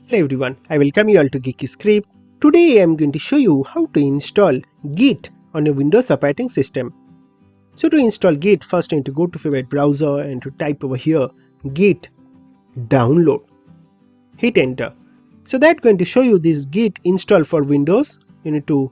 Hello everyone, I welcome you all to Geeky Script. Today I am going to show you how to install Git on a Windows operating system. So to install Git, first you need to go to favorite browser and to type over here Git download. Hit enter. So that's going to show you this Git install for Windows. You need to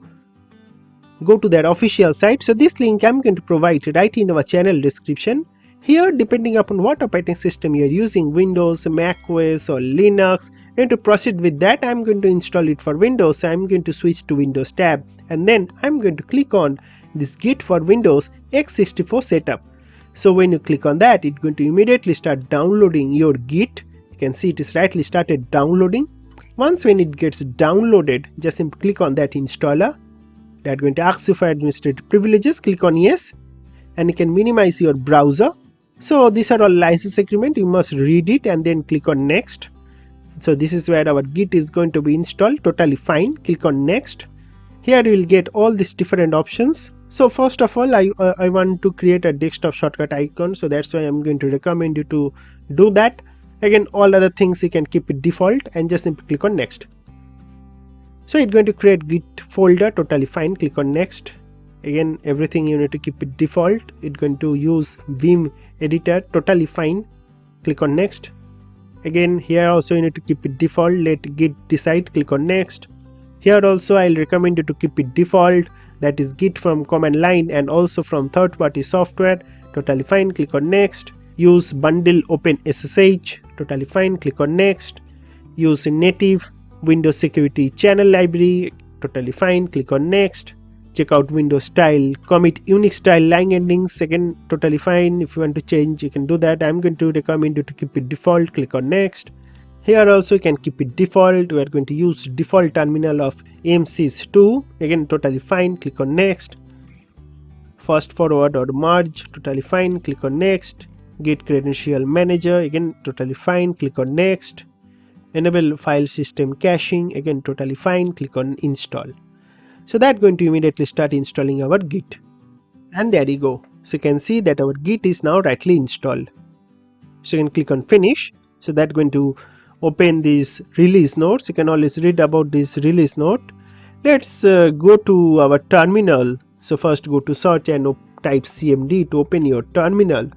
go to their official site. So this link I am going to provide right in our channel description. Here, depending upon what operating system you are using, Windows, Mac OS or Linux, and to proceed with that, I am going to install it for Windows. I am going to switch to Windows tab and then I am going to click on this Git for Windows x64 setup. So when you click on that, it's going to immediately start downloading your Git. You can see it is rightly started downloading. Once when it gets downloaded, just simply click on that installer. That's going to ask you for administrative privileges. Click on yes and you can minimize your browser. So these are all license agreement, you must read it and then click on next. So this is where our Git is going to be installed, totally fine. Click on next. Here you will get all these different options. So first of all, I want to create a desktop shortcut icon, so that's why I'm going to recommend you to do that. Again, all other things you can keep it default and just simply click on next. So it's going to create Git folder, totally fine. Click on next. Again, everything you need to keep it default. It's going to use Vim editor, totally fine. Click on next. Again, here also you need to keep it default. Let Git decide. Click on next. Here also I'll recommend you to keep it default, that is Git from command line and also from third-party software, totally fine. Click on next. Use bundle open SSH, totally fine. Click on next. Use native Windows security channel library, totally fine. Click on next. Check out Windows style, commit Unix style line endings, again totally fine. If you want to change, you can do that. I'm going to recommend you to keep it default. Click on next. Here also you can keep it default. We are going to use default terminal of AMSys2, again totally fine. Click on next. Fast forward or merge, totally fine. Click on next. Git credential manager, again totally fine. Click on next. Enable file system caching, again totally fine. Click on install. So that's going to immediately start installing our Git. And there you go. So you can see that our Git is now rightly installed. So you can click on finish. So that's going to open these release notes. You can always read about this release note. Let's go to our terminal. So first go to search and type CMD to open your terminal.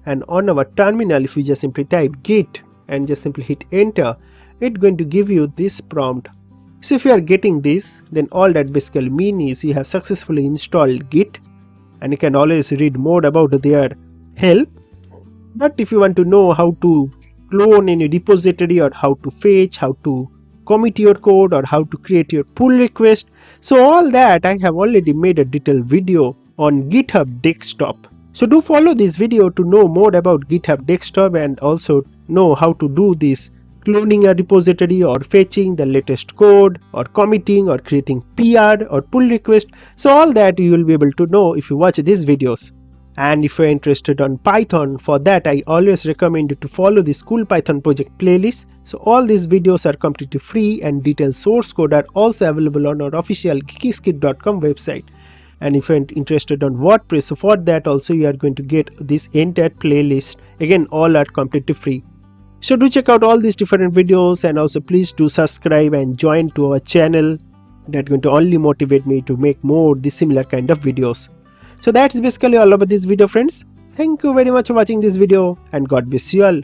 And on our terminal, if you just simply type Git and just simply hit enter, it's going to give you this prompt. So if you are getting this, then all that basically means is you have successfully installed Git and you can always read more about their help. But if you want to know how to clone any repository or how to fetch, how to commit your code or how to create your pull request, so all that I have already made a detailed video on GitHub desktop. So do follow this video to know more about GitHub desktop and also know how to do this cloning a repository or fetching the latest code or committing or creating PR or pull request. So all that you will be able to know if you watch these videos. And if you are interested on Python, for that I always recommend you to follow the School Python project playlist. So all these videos are completely free and detailed source code are also available on our official geekyscript.com website. And if you are interested on WordPress, so for that also you are going to get this entire playlist. Again, all are completely free. So do check out all these different videos and also please do subscribe and join to our channel. That's going to only motivate me to make more this similar kind of videos. So that's basically all about this video, friends. Thank you very much for watching this video and God bless you all.